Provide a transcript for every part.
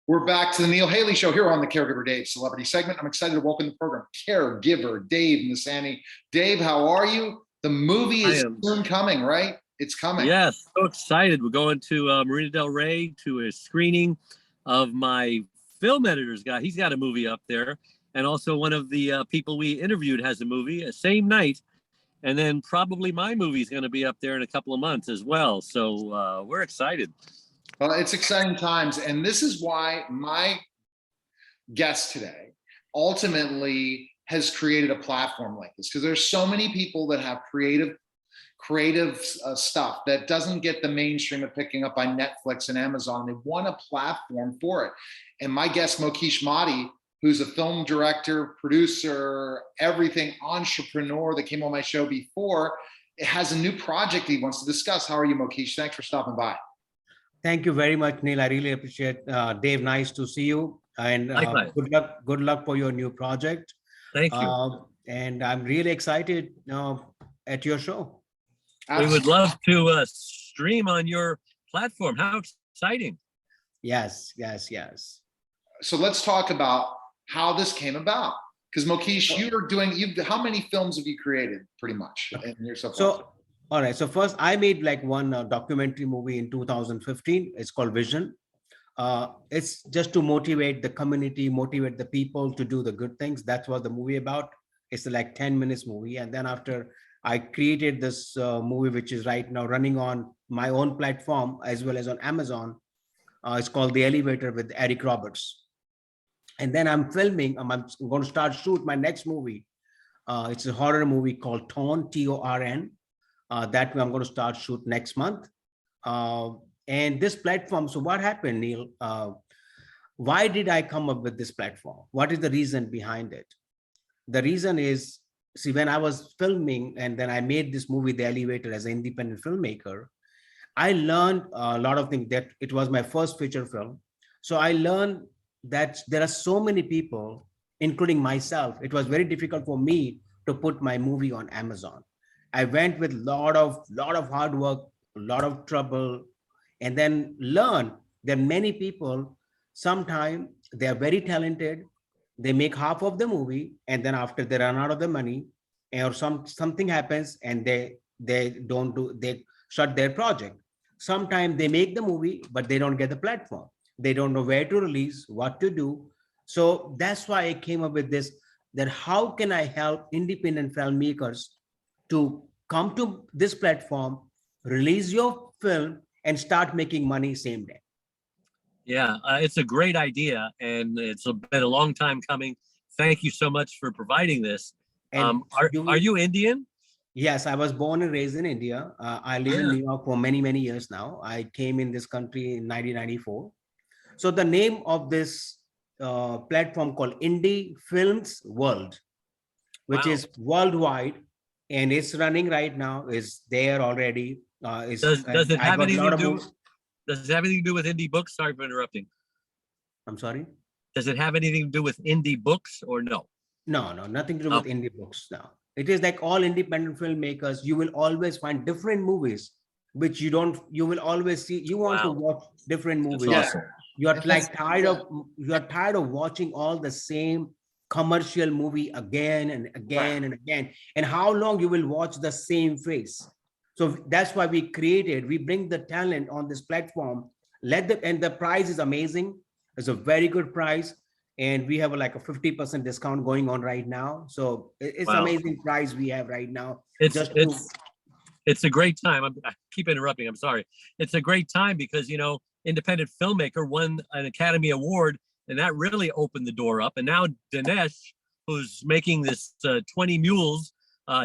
We're back to the Neil Haley Show here on the Caregiver Dave Celebrity segment. I'm excited to welcome the program Caregiver Dave Nisani. Dave, how are you? The movie is soon coming, right? It's coming. Yes, so excited. We're going to Marina Del Rey to a screening of my film editor's guy. He's got a movie up there. And also one of the people we interviewed has a movie, same night. And then probably my movie is going to be up there in a couple of months as well. So we're excited. Well, it's exciting times. And this is why my guest today ultimately has created a platform like this, because there's so many people that have creative stuff that doesn't get the mainstream of picking up by Netflix and Amazon. They want a platform for it. And my guest, Mukesh Madi, who's a film director, producer, everything, entrepreneur that came on my show before, has a new project he wants to discuss. How are you, Mukesh? Thanks for stopping by. Thank you very much, Neil. I really appreciate Dave. Nice to see you, and good luck for your new project. Thank you. And I'm really excited at your show. We would love to stream on your platform. How exciting! Yes. So let's talk about how this came about. Because Mukesh, how many films have you created, pretty much, in your all right. So first, I made like one documentary movie in 2015. It's called Vision. It's just to motivate the community, motivate the people to do the good things. That's what the movie about. It's like 10 minutes movie. And then after I created this movie, which is right now running on my own platform as well as on Amazon. It's called The Elevator with Eric Roberts. And then I'm filming. I'm going to start shoot my next movie. It's a horror movie called Torn, T-O-R-N. That I'm going to start shoot next month. And this platform, so what happened, Neil? Why did I come up with this platform? What is the reason behind it? The reason is, see, when I was filming and then I made this movie, The Elevator, as an independent filmmaker, I learned a lot of things. That it was my first feature film. So I learned that there are so many people, including myself. It was very difficult for me to put my movie on Amazon. I went with lot of hard work, a lot of trouble, and then learn that many people, sometimes they are very talented. They make half of the movie, and then after they run out of the money, or something happens, and they shut their project. Sometimes they make the movie, but they don't get the platform. They don't know where to release, what to do. So that's why I came up with this, that how can I help independent filmmakers to come to this platform, release your film, and start making money same day. Yeah, it's a great idea, and it's been a long time coming. Thank you so much for providing this. Are you Indian? Yes, I was born and raised in India. I live in New York for many, many years now. I came in this country in 1994. So the name of this platform called Indie Films World, which is worldwide, and it's running right now, is there already. Does it have anything to do with indie books? Sorry for interrupting. I'm sorry? Does it have anything to do with indie books or no? No, nothing to do with indie books now. It is like all independent filmmakers, you will always find different movies, which you will always see. You want to watch different movies. Awesome. You're tired of watching all the same commercial movie again and again and again. And how long you will watch the same face. So that's why we bring the talent on this platform, and the price is amazing. It's a very good price. And we have like a 50% discount going on right now. So it's amazing price we have right now. It's a great time. I keep interrupting. I'm sorry. It's a great time because, independent filmmaker won an Academy Award, and that really opened the door up. And now Dinesh, who's making this 20 Mules,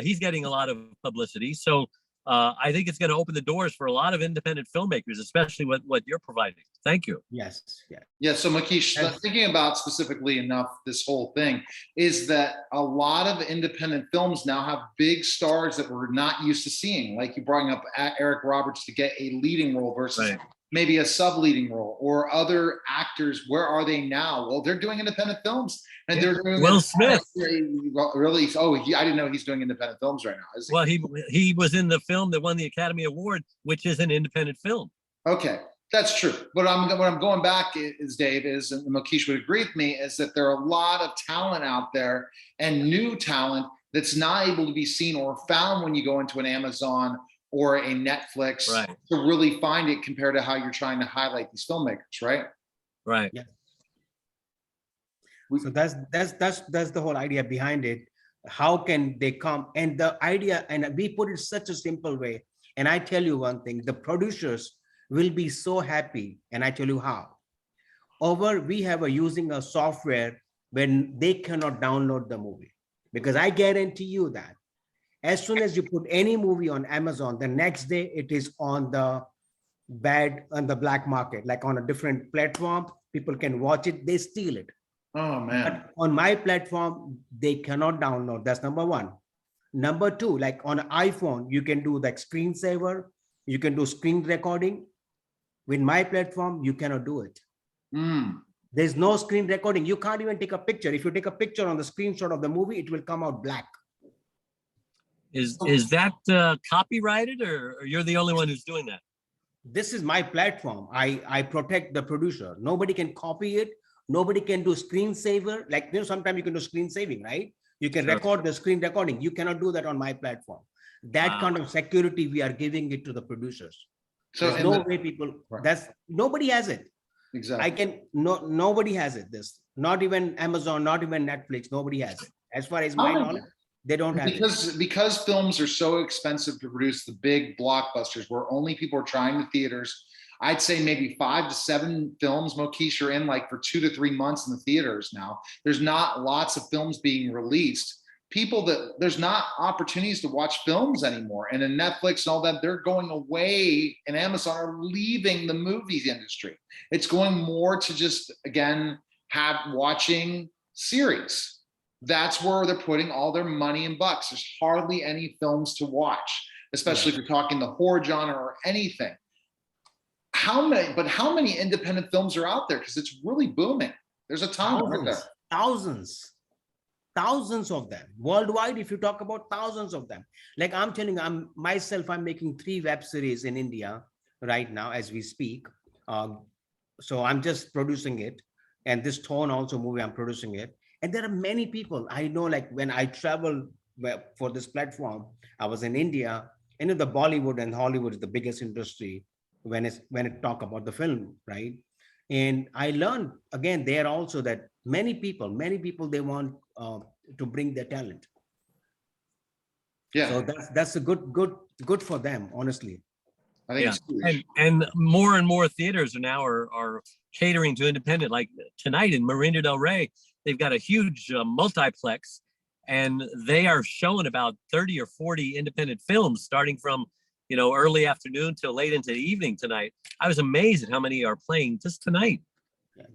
he's getting a lot of publicity. So I think it's going to open the doors for a lot of independent filmmakers, especially what you're providing. Thank you. Yes. Yeah. So Mukesh, thinking about specifically enough this whole thing is that a lot of independent films now have big stars that we're not used to seeing. Like you brought up Eric Roberts to get a leading role versus maybe a sub-leading role, or other actors. Where are they now? Well, they're doing independent films, and they're doing Will Smith. Really? Oh, I didn't know he's doing independent films right now. Well, he was in the film that won the Academy Award, which is an independent film. Okay. That's true. But what I'm going back is, Dave, is, and Mukesh would agree with me, is that there are a lot of talent out there and new talent that's not able to be seen or found when you go into an Amazon or a Netflix Right. to really find it compared to how you're trying to highlight these filmmakers, right? Right. Yeah. So that's the whole idea behind it. How can they come? And the idea, and we put it such a simple way. And I tell you one thing, the producers will be so happy. And I tell you how. We have using a software when they cannot download the movie. Because I guarantee you that as soon as you put any movie on Amazon, the next day it is on the black market, like on a different platform. People can watch it, they steal it. Oh man. But on my platform, they cannot download. That's number one. Number two, like on an iPhone, you can do like screensaver, you can do screen recording. With my platform, you cannot do it. There's no screen recording. You can't even take a picture. If you take a picture on the screenshot of the movie, it will come out black. Is that copyrighted, or you're the only one who's doing that? This is my platform. I protect the producer. Nobody can copy it. Nobody can do screensaver. Like, sometimes you can do screen saving, right? You can record the screen recording. You cannot do that on my platform. That kind of security we are giving it to the producers. So there's no way people, nobody has it. Exactly. Nobody has it. Not even Amazon, not even Netflix, nobody has it. As far as my knowledge, they don't have it. Because films are so expensive to produce, the big blockbusters where only people are trying the theaters. I'd say maybe 5 to 7 films, Mukesh, are in like for 2 to 3 months in the theaters now. There's not lots of films being released. There's not opportunities to watch films anymore. And in Netflix and all that, they're going away, and Amazon are leaving the movies industry. It's going more to just, again, watching series. That's where they're putting all their money and bucks. There's hardly any films to watch, especially if you're talking the horror genre or anything. How many independent films are out there? Because it's really booming. There's a ton of them. Thousands of them worldwide. If you talk about thousands of them, like I'm telling you, I'm making 3 web series in India right now as we speak. So I'm just producing it, and this Tone also movie, I'm producing it. And there are many people I know, like when I travel for this platform, I was in India, and the Bollywood and Hollywood is the biggest industry when it talk about the film, right? And I learned again there also that many people they want to bring their talent. Yeah. So that's a good for them, honestly. I think it's huge. And more theaters are catering to independent. Like tonight in Marina Del Rey, they've got a huge multiplex, and they are showing about 30 or 40 independent films starting from early afternoon till late into the evening tonight. I was amazed at how many are playing just tonight.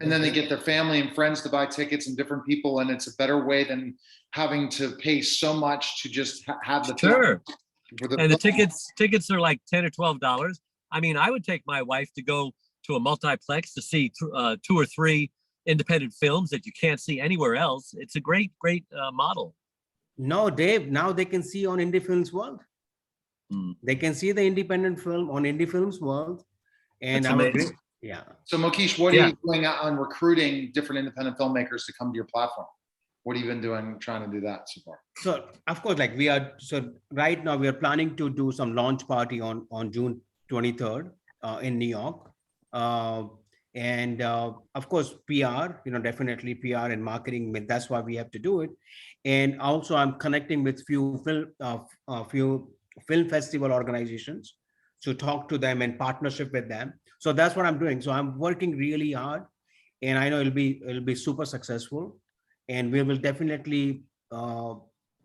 And then they get their family and friends to buy tickets and different people, and it's a better way than having to pay so much to just have the And the tickets are like $10 or $12. I mean, I would take my wife to go to a multiplex to see 2 or 3 independent films that you can't see anywhere else. It's a great model. No, Dave, now they can see on Indie Films World. They can see the independent film on Indie Films World. And yeah. So Mukesh, what are you doing on recruiting different independent filmmakers to come to your platform? What have you been doing trying to do that so far? So of course, like right now we are planning to do some launch party on June 23rd in New York. And of course, PR, definitely PR and marketing, that's why we have to do it. And also I'm connecting with few film festival organizations to talk to them and partnership with them. So that's what I'm doing. So I'm working really hard, and I know it'll be super successful, and we will definitely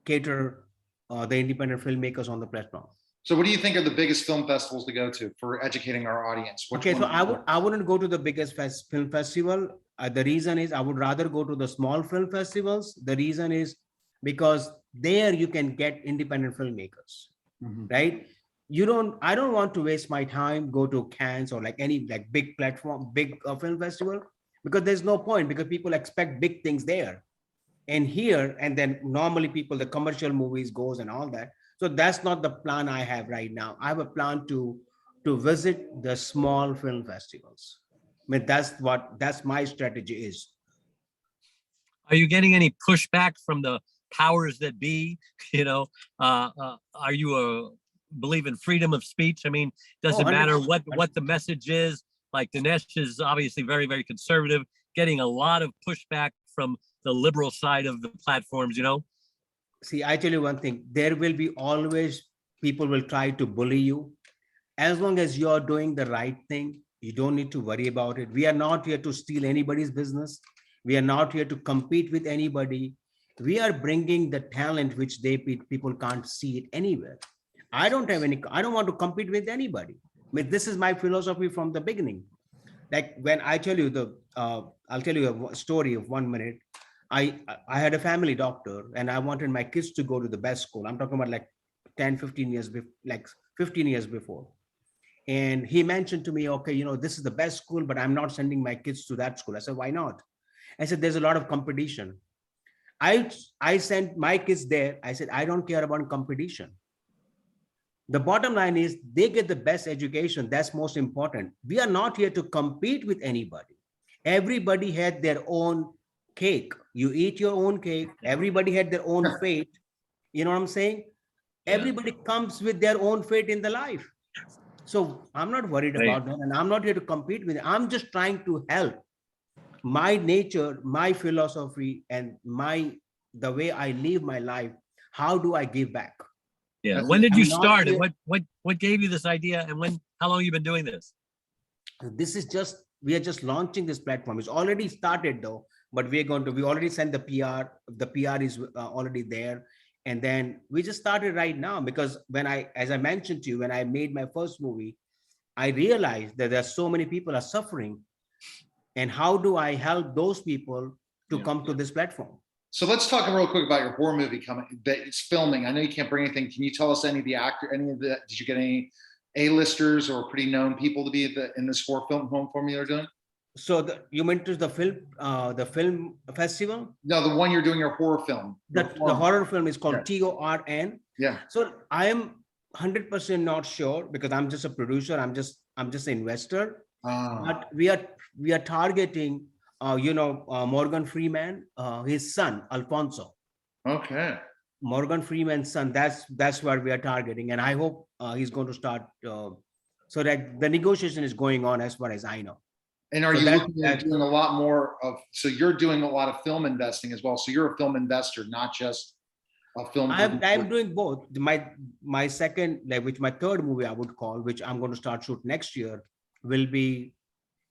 cater the independent filmmakers on the platform. So what do you think are the biggest film festivals to go to for educating our audience? So I wouldn't go to the biggest film festival. The reason is I would rather go to the small film festivals. The reason is because there you can get independent filmmakers, right? I don't want to waste my time, go to Cannes or any big platform, big film festival, because there's no point, because people expect big things there and here, and then normally the commercial movies goes and all that. So that's not the plan I have right now. I have a plan to to visit the small film festivals. I mean, that's my strategy is. Are you getting any pushback from the powers that be? You know, are you believe in freedom of speech? I mean, does Oh, it matter 100%. what the message is? Like Dinesh is obviously very, very conservative, getting a lot of pushback from the liberal side of the platforms, you know? See, I tell you one thing, there will be always people will try to bully you. As long as you're doing the right thing, you don't need to worry about it. We are not here to steal anybody's business. We are not here to compete with anybody. We are bringing the talent which people can't see it anywhere. I don't want to compete with anybody. I mean, this is my philosophy from the beginning. Like when I tell you I'll tell you a story of 1 minute. I had a family doctor and I wanted my kids to go to the best school. I'm talking about like 10, 15 years, like 15 years before. And he mentioned to me, okay, this is the best school, but I'm not sending my kids to that school. I said, why not? I said, there's a lot of competition. I sent my kids there. I said, I don't care about competition. The bottom line is they get the best education. That's most important. We are not here to compete with anybody. Everybody had their own cake. You eat your own cake. Everybody had their own fate. You know what I'm saying? Yeah. Everybody comes with their own fate in the life. So I'm not worried Right. about that. And I'm not here to compete with it. I'm just trying to help. My nature, my philosophy, and the way I live my life. How do I give back? Yeah. When did you I'm not start it? here. What gave you this idea, and how long you been doing this? This is just, we are just launching this platform. It's already started though, but we already sent the PR. The PR is already there. And then we just started right now because as I mentioned to you, when I made my first movie, I realized that there are so many people are suffering. And how do I help those people to come to this platform? So let's talk real quick about your horror movie coming that it's filming. I know you can't bring anything. Can you tell us any of the did you get any A-listers or pretty known people to be in this horror film you're doing? So you meant to the film festival? No, the one you're doing your horror film. The horror film is called Yeah. TORN. Yeah. So I am 100% not sure because I'm just a producer. I'm just an investor. But we are targeting, Morgan Freeman, his son Alfonso. Okay. Morgan Freeman's son. That's where we are targeting, and I hope he's going to start. So that the negotiation is going on, as far as I know. And are you looking at doing a lot more of? So you're doing a lot of film investing as well. So you're a film investor, not just a film. I'm doing both. My second, which my third movie I would call, which I'm going to start shoot next year, will be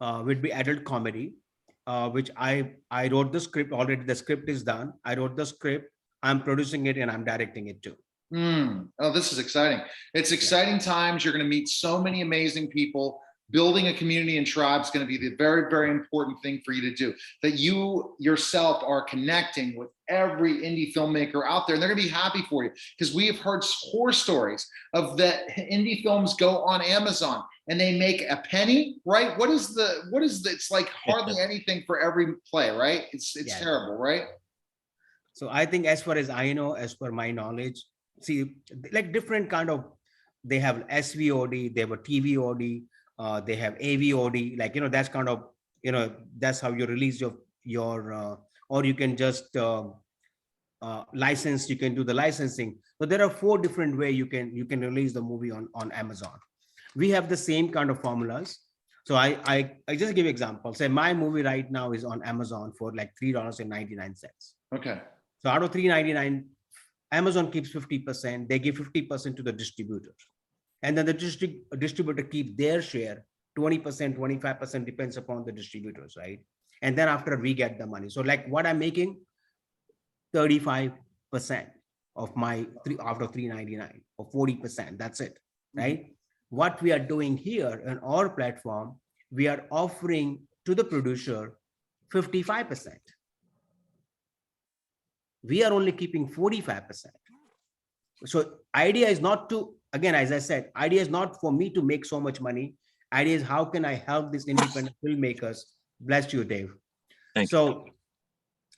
adult comedy, which I wrote the script already. The script is done. I wrote the script. I'm producing it and I'm directing it too. Oh, this is exciting. It's exciting times. You're going to meet so many amazing people. Building a community and tribe is going to be the very, very important thing for you to do. That you yourself are connecting with every indie filmmaker out there, and they're going to be happy for you because we have heard horror stories of that indie films go on Amazon and they make a penny, right? It's like hardly anything for every play, right? It's terrible, right? So I think, as far as I know, as per my knowledge, see, like different kind of, they have SVOD, they have a TVOD, they have AVOD, that's kind of, that's how you release your or you can just license, you can do the licensing. So there are 4 different ways you can release the movie on Amazon. We have the same kind of formulas. So I just give you example. Say my movie right now is on Amazon for like $3.99. Okay. So out of $3.99, Amazon keeps 50%. They give 50% to the distributors. And then the distributor keep their share, 20%, 25%, depends upon the distributors, right? And then after we get the money. So like what I'm making, 35% of my out of $3.99 or 40%, that's it, right? Mm-hmm. What we are doing here on our platform, we are offering to the producer 55%. We are only keeping 45%. So idea is not to, again, as I said, idea is not for me to make so much money. Idea is how can I help these independent filmmakers? Bless you, Dave. Thank you.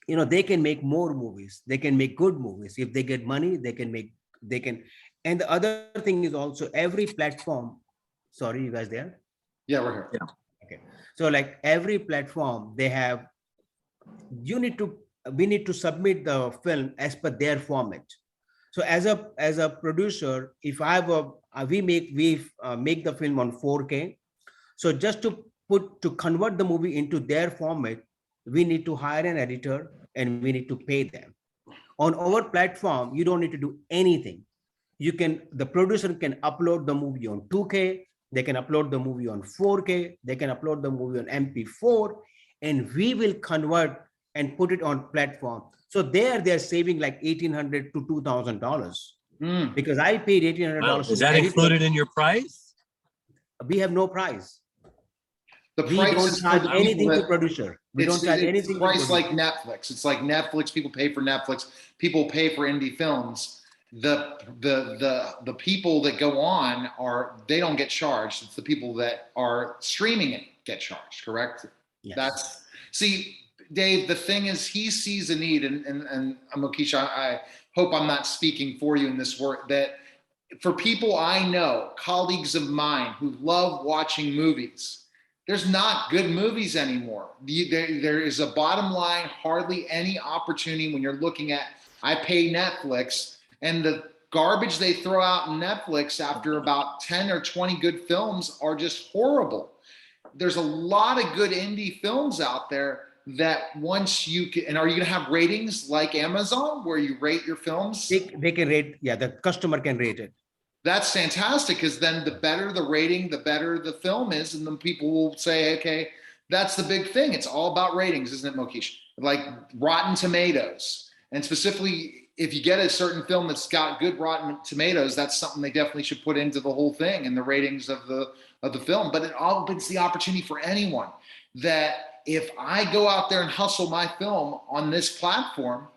They can make more movies. They can make good movies. If they get money, they can. And the other thing is also every platform Sorry, you guys there? Yeah, we're here. Yeah. Okay. So like every platform, they have, we need to submit the film as per their format. So as a producer, if I have we make the film on 4K. So just to convert the movie into their format, we need to hire an editor and we need to pay them. On our platform, you don't need to do anything. The producer can upload the movie on 2K, they can upload the movie on 4K, they can upload the movie on MP4, and we will convert and put it on platform. So they're saving like $1,800 to $2,000 Mm. because I paid $1,800 Wow. to Is the that editor. included in your price? We have no price. The We price don't is for charge the people anything to that producer. We don't it's, charge it's anything to price producer. like Netflix. It's like Netflix. People pay for Netflix. People pay for indie films. The people that go on they don't get charged. It's the people that are streaming it get charged. Correct? Yes. See, Dave. The thing is, he sees a need, and Mukesh, I hope I'm not speaking for you in this work that. For people I know, colleagues of mine who love watching movies, there's not good movies anymore. There is a bottom line, hardly any opportunity when you're looking at, I pay Netflix, and the garbage they throw out in Netflix after about 10 or 20 good films are just horrible. There's a lot of good indie films out there that once you can, and are you going to have ratings like Amazon where you rate your films? They can rate, yeah, the customer can rate it. That's fantastic because then the better the rating, the better the film is. And then people will say, okay, that's the big thing. It's all about ratings, isn't it, Mukesh? Like Rotten Tomatoes. And specifically, if you get a certain film that's got good Rotten Tomatoes, that's something they definitely should put into the whole thing and the ratings of the film. But it opens the opportunity for anyone that if I go out there and hustle my film on this platform,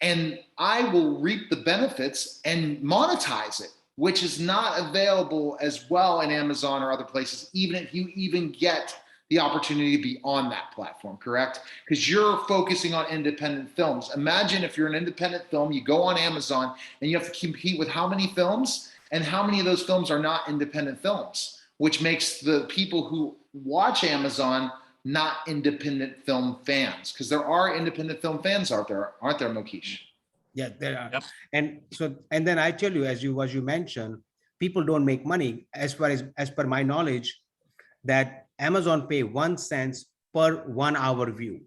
and I will reap the benefits and monetize it, which is not available as well in Amazon or other places, even if you even get the opportunity to be on that platform, correct? Because you're focusing on independent films. Imagine if you're an independent film, you go on Amazon and you have to compete with how many films, and how many of those films are not independent films, which makes the people who watch Amazon not independent film fans, because there are independent film fans out there, aren't there, Mukesh? Yeah, there are. Yep. And then I tell you, as you mentioned, people don't make money as per my knowledge, that Amazon pay 1 cent per 1 hour view.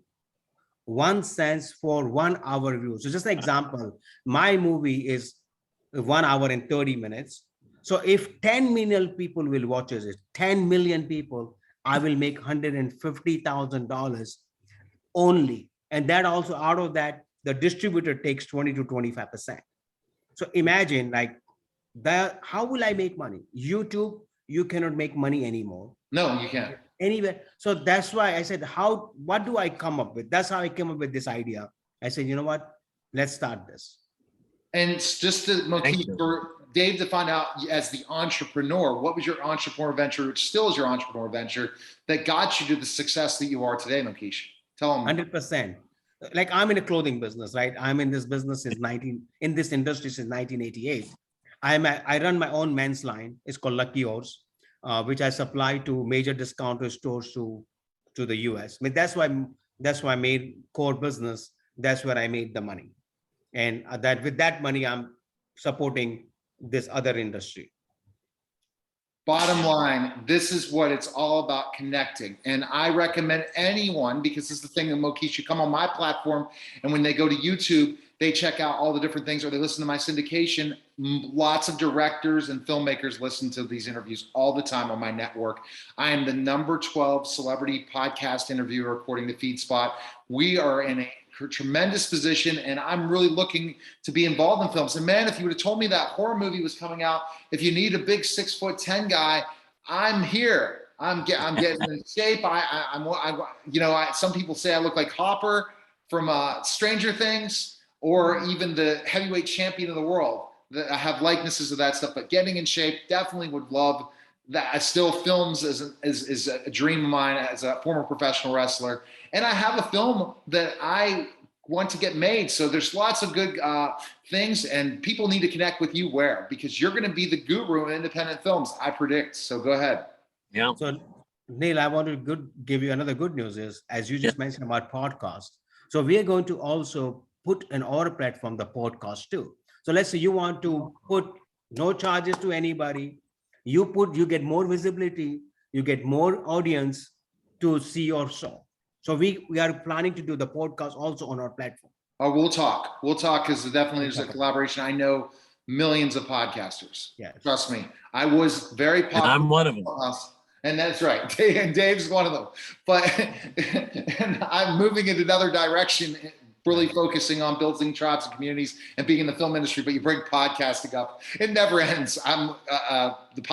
1 cent for 1 hour view. So just an example, my movie is 1 hour and 30 minutes. So if 10 million people will watch it, 10 million people, I will make $150,000 only. And that also, out of that, the distributor takes 20 to 25%. So imagine like that, how will I make money? YouTube, you cannot make money anymore. No, you can't. Anywhere. So that's why I said, what do I come up with? That's how I came up with this idea. I said, you know what? Let's start this. And it's just to Mukesh, for Dave to find out as the entrepreneur, what was your entrepreneur venture, which still is your entrepreneur venture, that got you to the success that you are today, Mukesh? Tell them. 100%. Like I'm in a clothing business, right? I'm in this business in this industry since 1988. I run my own men's line. It's called Lucky Yours, which I supply to major discounter stores to the US. I mean, that's why I made core business. That's where I made the money. And that with that money, I'm supporting this other industry. Bottom line, this is what it's all about, connecting. And I recommend anyone, because this is the thing that Mukesh, you come on my platform, and when they go to YouTube, they check out all the different things, or they listen to my syndication. Lots of directors and filmmakers listen to these interviews all the time on my network. I am the number 12 celebrity podcast interviewer according to FeedSpot. We are in a tremendous position, and I'm really looking to be involved in films. And man, if you would have told me that horror movie was coming out, if you need a big 6'10" guy, I'm here. I'm getting in shape. Some people say I look like Hopper from Stranger Things, or even the heavyweight champion of the world. I have likenesses of that stuff, but getting in shape, definitely would love that. I still, films is a dream of mine as a former professional wrestler. And I have a film that I want to get made. So there's lots of good things, and people need to connect with you where, because you're going to be the guru in independent films, I predict. So go ahead. Yeah. So Neil, I want to give you another good news is, as you just mentioned about podcast. So we are going to also put in our platform the podcast too. So let's say you want to put no charges to anybody. You get more visibility, you get more audience to see your show. So we are planning to do the podcast also on our platform. Oh, we'll talk. We'll talk, because definitely We'll there's a talk about collaboration. I know millions of podcasters. Yes. Trust me. I was very And popular. I'm one of them. And that's right. Dave's one of them. But and I'm moving in another direction, really focusing on building tribes and communities and being in the film industry. But you bring podcasting up, it never ends. I'm the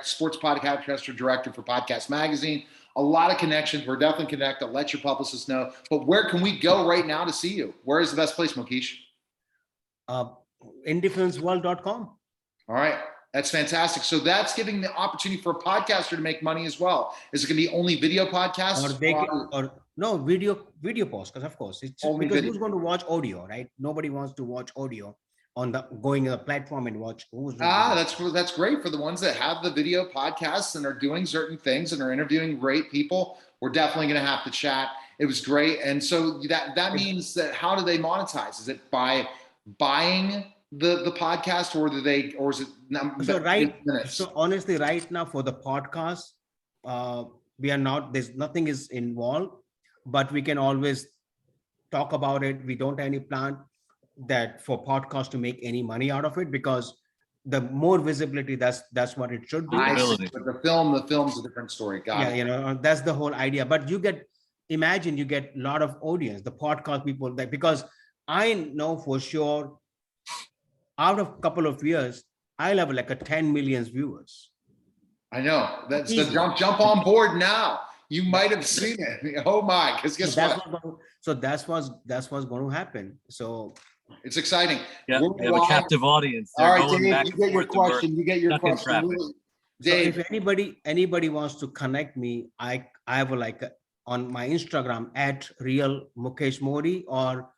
sports podcaster director for Podcast Magazine. A lot of connections. We're definitely connected. Let your publicists know. But where can we go right now to see you? Where is the best place, Mukesh? Indiefilmsworld.com. All right. That's fantastic. So that's giving the opportunity for a podcaster to make money as well. Is it going to be only video podcasts? Or no video podcast, of course. It's Only because video. who's going to watch audio, right? Nobody wants to watch audio on the going on the platform and watch who's That's great for the ones that have the video podcasts and are doing certain things and are interviewing great people. We're definitely going to have to chat. It was great. And so that means that, how do they monetize? Is it by buying the podcast, or is it so honestly, right now for the podcast, we are not, there's nothing is involved, but we can always talk about it. We don't have any plan that for podcast to make any money out of it, because the more visibility, that's what it should be. But the film's a different story. Got it. That's the whole idea. But you get a lot of audience, the podcast people, that because I know for sure out of a couple of years, I'll have like a 10 million viewers. I know. That's the jump on board now. You might have seen it. Oh my, because guess what? That's what's going to happen. So it's exciting. Yeah, we have a captive audience. All right, Dave, you get your question. Dave. So if anybody wants to connect me, I have on my Instagram at real Mukesh Modi or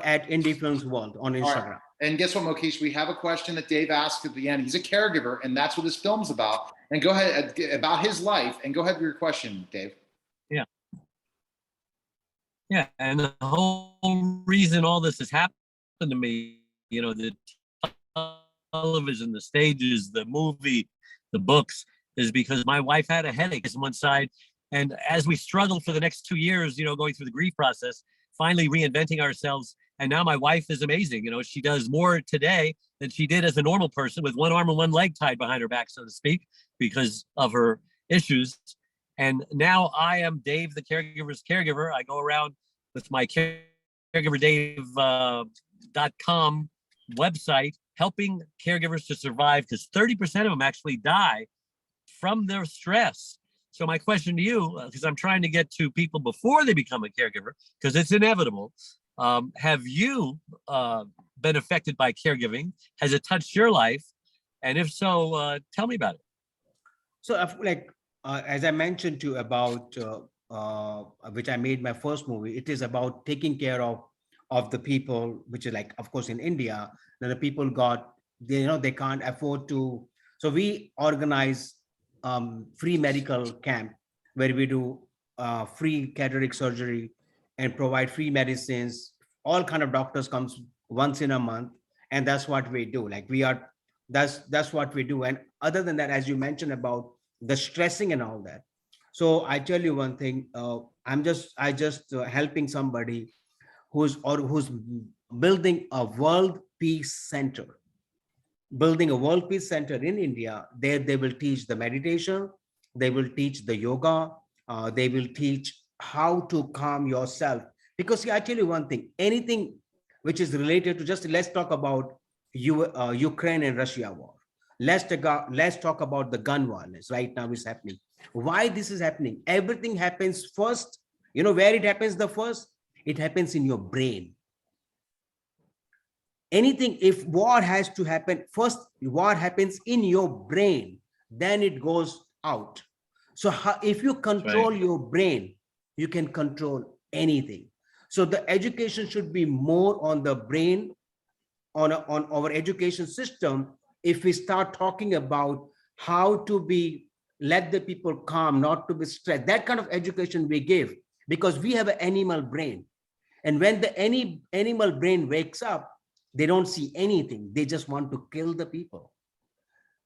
at Indie Films World on Instagram. Right. And guess what, Mukesh? We have a question that Dave asked at the end. He's a caregiver, and that's what his film's about. And go ahead, about his life, and go ahead with your question, Dave. Yeah. Yeah, and the whole reason all this has happened to me, the television, the stages, the movie, the books, is because my wife had a headache on one side. And as we struggled for the next 2 years, going through the grief process, finally reinventing ourselves. And now my wife is amazing. She does more today than she did as a normal person, with one arm and one leg tied behind her back, so to speak, because of her issues. And now I am Dave, the caregiver's caregiver. I go around with my caregiverdave.com website, helping caregivers to survive, because 30% of them actually die from their stress. So my question to you, because I'm trying to get to people before they become a caregiver, because it's inevitable. Have you been affected by caregiving? Has it touched your life? And if so, tell me about it. So as I mentioned to you about, which I made my first movie, it is about taking care of the people, which is of course in India, then the people they can't afford to. So we organize free medical camp where we do free cataract surgery and provide free medicines. All kind of doctors comes once in a month, and that's what we do. That's what we do. And other than that, as you mentioned about the stressing and all that, so I tell you one thing, I just helping somebody who's building a world peace center. Building a world peace center in India. There they will teach the meditation, they will teach the yoga, they will teach how to calm yourself. Because I tell you one thing, anything which is related to, just let's talk about Ukraine and Russia war. Let's talk about the gun violence right now is happening. Why this is happening? Everything happens first. Where it happens the first? It happens in your brain. Anything, if war has to happen, first war happens in your brain, then it goes out. So if you control your brain, you can control anything. So the education should be more on the brain, on our education system. If we start talking about how to be, let the people calm, not to be stressed, that kind of education we give, because we have an animal brain. And when the animal brain wakes up, they don't see anything. They just want to kill the people.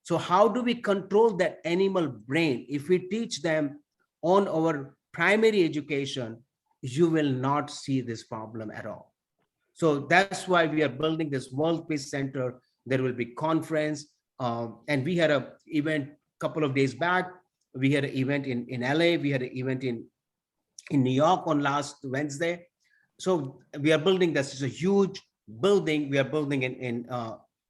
So how do we control that animal brain? If we teach them on our primary education, you will not see this problem at all. So that's why we are building this World Peace Center. There will be conference, and we had an event a couple of days back. We had an event in LA. We had an event in New York on last Wednesday. So we are building this. It's a huge building. We are building in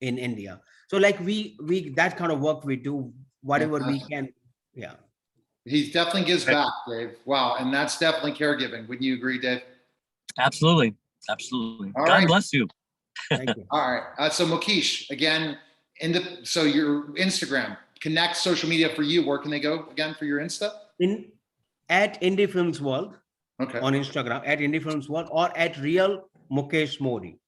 India. So like we that kind of work we do, whatever we can. Yeah. He definitely gives back, Dave. Wow. And that's definitely caregiving. Wouldn't you agree, Dave? Absolutely. Absolutely. All God right. bless you. Thank you. All right. So Mukesh, again, so your Instagram, connect social media for you. Where can they go again for your Insta? At Indie Films World. Okay. On Instagram, at Indie Films World, or at Real Mukesh Modi.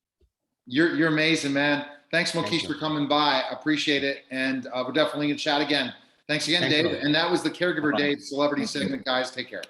You're amazing, man. Thanks, Mukesh, Thank you. for coming by. I appreciate it. And we're definitely going to chat again. Thanks again, Thanks, Dave. brother. And that was the Caregiver Bye-bye. Dave celebrity Thank you. segment, guys. Take care.